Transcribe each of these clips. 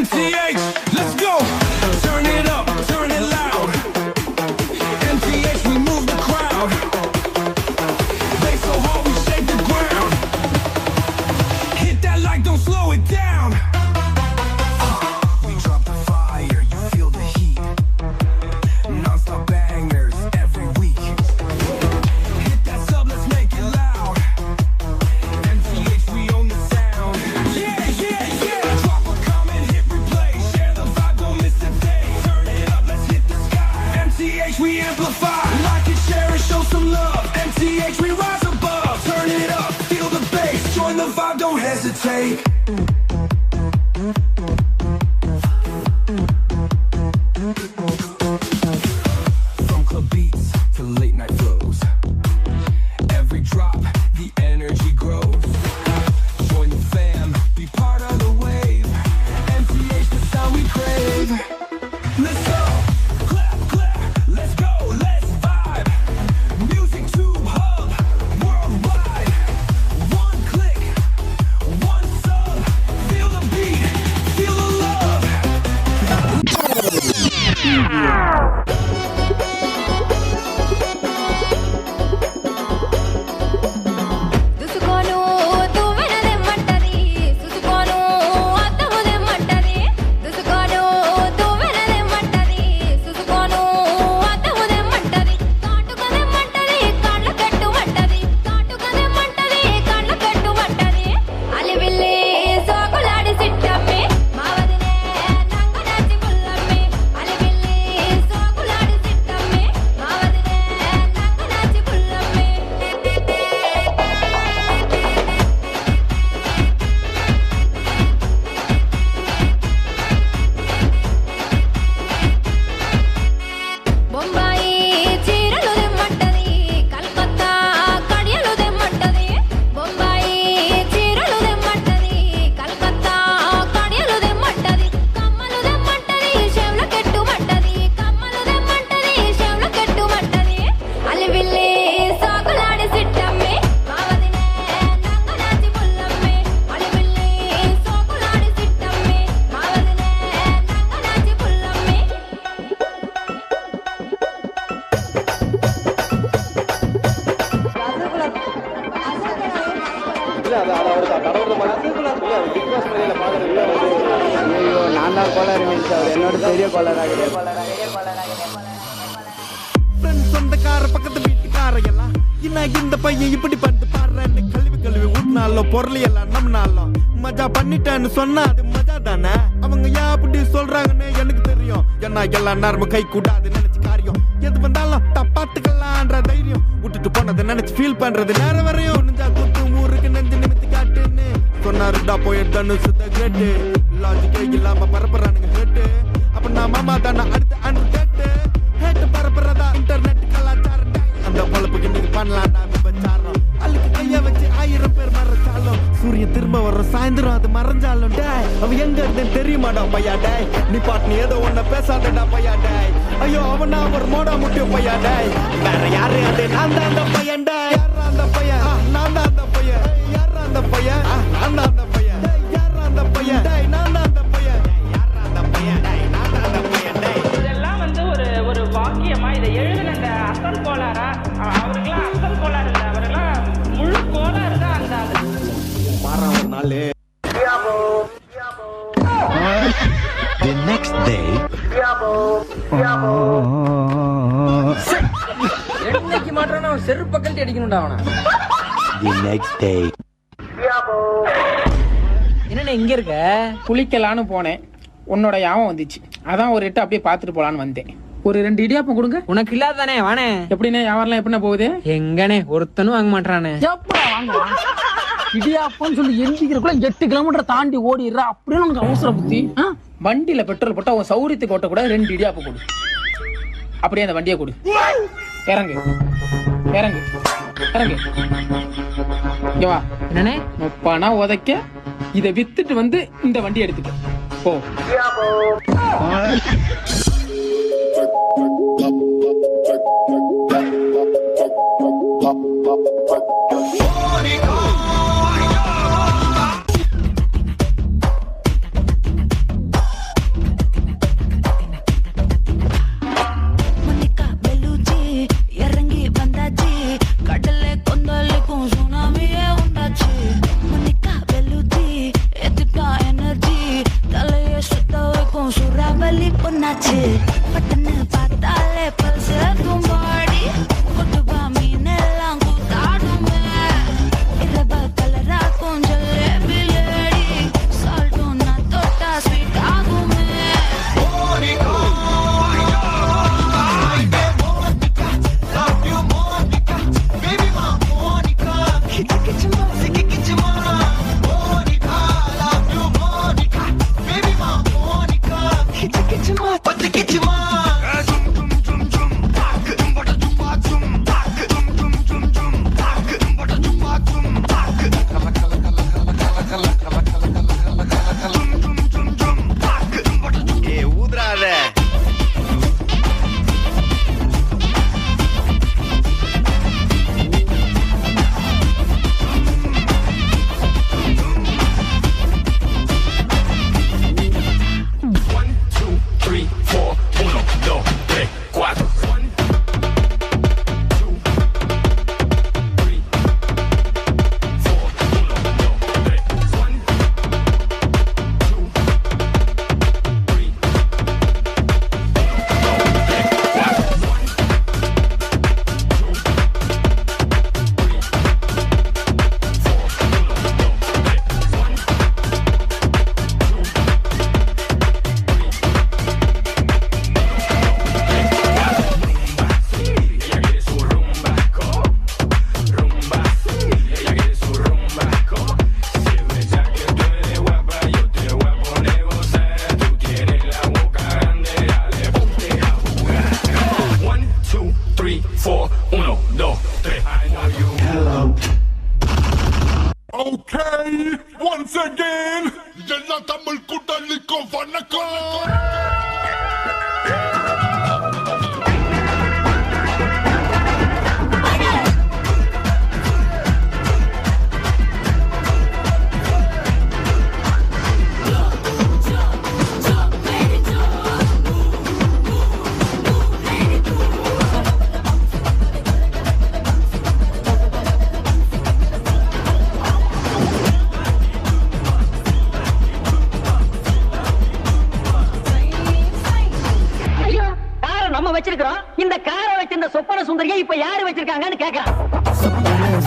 MTH, let's go. Turn it up, turn it loud. MTH, we move the crowd. They so hard, we shake the ground. Hit that like, don't slow it down. We drop the fire, you feel the heat. Non-stop bangers every week. Hit that sub, let's make it loud. MTH, we own the sound. Yeah, yeah, yeah. Drop a comment, hit replay. Share the vibe, don't miss a day. Turn it up, let's hit the sky. MTH, we amplify. Like it, share it, show some love. MTH, we rise above. Turn it up, feel the bass. Join the vibe, don't hesitate. From club beats to late night flows. Every drop, the energy grows. Join the fam, be part of the wave. MTH, the sound we crave. Let's go, clap, clap, let's go, let's vibe. Music tube hub, worldwide. One click, one sub. Feel the beat, feel the love. దుసుకోను తువ్వెనదే మంటది సుసుకోను అద్దముదే మంటది దుసుకోను తువ్వెనదే మంటది సుసుకోను అద్దముదే మంటది కాటుకదే మంటది కళ్ళ కట్టు మంటది కాటుకదే మంటది కళ్ళ కట్టు మంటది అలివిల్లి సోకులాడి సిట్టమ్మి మావదినే నంగనాచి పుల్లమ్మి అలివిల్లి సోకులాడి సిట్టమ్మి మావదినే నంగనాచి పుల్లమ్మి బొంబాయి చీరలు దెమ్మంటది కలకత్తా కడియలు దెమ్మంటది బొంబాయి చీరలు దెమ్మంటది కలకత్తా కడియలు దెమ్మంటది కమ్మలు దెమ్మంటది చెవుల కెట్టుమంటది కమ్మలు దెమ్మంటది చెవుల కెట్టుమంటది అలివిల్లి సాకులాడి సిట్టమ్మి మావదినే నంగనాచి పుల్లమ్మి అలివిల్లి సాకులాడి సిట్టమ్మి మావదినే నంగనాచి పుల్లమ్మి ஐயோ நான் தான் கோளாறு மீன்ஸ் அவர் என்னோட பெரிய கோளாறாக சொந்தக்கார பக்கத்து வீட்டுக்கார எல்லாம் இந்த பையன் இப்படி பண்ணிட்டு பாடுறேன்னு கழுவி கழுவி ஊட்டினாலும் பொருளையெல்லாம் நம்மனாலும் மஜா பண்ணிட்டேன்னு சொன்னா அது மஜா தானே அவங்க ஏன் அப்படி சொல்றாங்கன்னு எனக்கு தெரியும் ஏன்னா எல்லாம் நேரமும் கை கூடாது நினைச்சு காரியம் எது வந்தாலும் தப்பாத்துக்கலான்ற தைரியம் விட்டுட்டு போனதை நினைச்சு ஃபீல் பண்றது நேரம் வரையும் நெஞ்சா குத்து ஊருக்கு நெஞ்சு நிமித்தி காட்டுன்னு சொன்னாருடா போயிட்டு சுத்த கேட்டு லாஜிக்கே இல்லாம பரப்புறானுங்க கேட்டு அப்ப நான் மாமா தானே அடுத்து அன்று கேட்டு கேட்டு பரப்புறதா இன்டர்நெட் கலாச்சாரம் அந்த பொழப்புக்கு நீங்க பண்ணலாம்டா விபச்சாரம் அழுக்கு கைய வச்சு 1000 பேர் மறைச்சாலும் சூரியன் திரும்ப வர சாயந்தரம் அது மறைஞ்சாலும் டேய் அவ எங்க இருந்து தெரியுமாடா பையா டேய் நீ பாட்டு நீ ஏதோ ஒன்ன பேசாதடா பையா டேய் ஐயோ அவனா ஒரு மோடா முட்டியும் பையா டேய் வேற யாரு அது நான் தான் அந்த பையன் டேய் யாரா அந்த பையன் நான் தான் அந்த பையன் யாரா அந்த பையன் நான் தான் அந்த பையன் யாரா அந்த பையன் டேய் நான் தான் அந்த பையன் யாரா அந்த பையன் டேய் நான் தான் அந்த பையன் டேய் இதெல்லாம் வந்து ஒரு வாக்கியமா இதை எழுதின அந்த அசல் கோளாரா அவருக்கெல்லாம் அசல் கோளாறு இல்லை அவரெல்லாம் முழு கோளாறு தான் அந்த ஆளு மாறா ஒரு நாள் The next day, என்னைக்கு மாட்டானா அவன் செருப்பு கழட்டி அடிக்கணும்டா அவனை. the next day, என்னண்ணே இங்க இருக்க? குளிக்கலான்னு போனேன் உன்னோட யாபம் வந்துச்சு அதான் ஒரு எட்டு அப்படியே பார்த்துட்டு போலான்னு வந்தேன் ஒரு 2 இடியாப்பம் கொடுங்க உனக்கு இல்லாதானே வானே. எப்படிண்ணே வியாபாரம்லாம் எப்படிண்ணே போகுது எங்கனே ஒருத்தனும் வாங்க மாட்டானே. இடியாப்பன்னு சொல்லி எந்திக்கிறக்குள்ள 8 கிலோமீட்டர் தாண்டி ஓடிடுறா. அப்படியே நமக்கு அவசர புத்தி. வண்டியில பெட்ரோல் போட்டா உன் சௌரியத்துக்கு ஓட்ட கூட 2 இடியாப்பம் கொடு அப்படியே அந்த வண்டியை கொடு இறங்கு இறங்கு இறங்கு இங்க வா என்னண்ணே முப்பானா உதைக்க இதை வித்துட்டு வந்து இந்த வண்டி எடுத்துக்க போ Monica. Okay, once again, எல்லா தமிழ் கூட்டணிக்கும் வணக்கம். நம்ம வச்சிருக்கிறோம். இந்த காரை வச்சிருந்த சொப்பன சுந்தரியை இப்ப யாரு வச்சிருக்காங்கன்னு கேக்குறான்.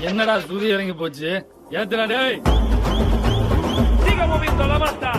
என்னடா சுதி இறங்கி போச்சு ஏத்துடா டேய் siga moviendo la basta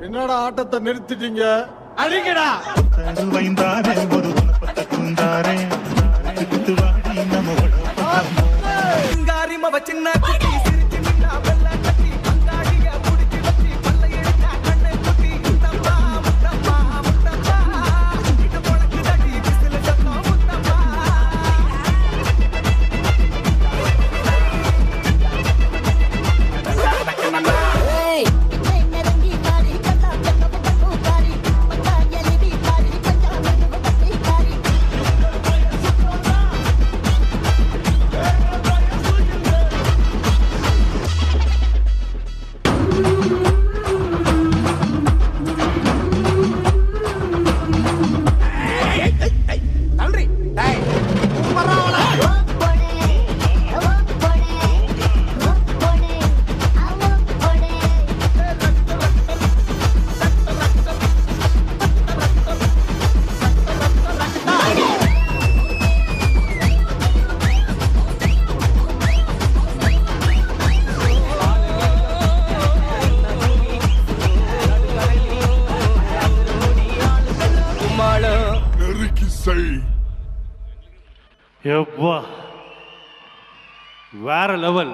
என்னடா ஆட்டத்தை நிறுத்திட்டீங்க? அடிங்கடா வைந்தாரே ஒரு குணப்பட்ட குந்தாரே குத்துவாடி நம்ம சிங்காரிமவ சின்ன குட்டி சிரிச்சு நின்னா வெள்ள கட்டி பங்காடிய புடிச்சு வச்சி பல்ல எடுத்தா கண்ணை குட்டி முத்தம்மா முத்தம்மா முத்தம்மா இது பொளக்கு தட்டி பிஸ்ல சத்தம் முத்தம்மா ஏய் என்னரங்கி காரி கண்ணா கண்ணு காரி பட்டாயலி தி காரி பஞ்சாபி பத்தி காரி தள்ளுறி டேய் பரவாயில்லை நெருக்கி செய். வேற லெவல்.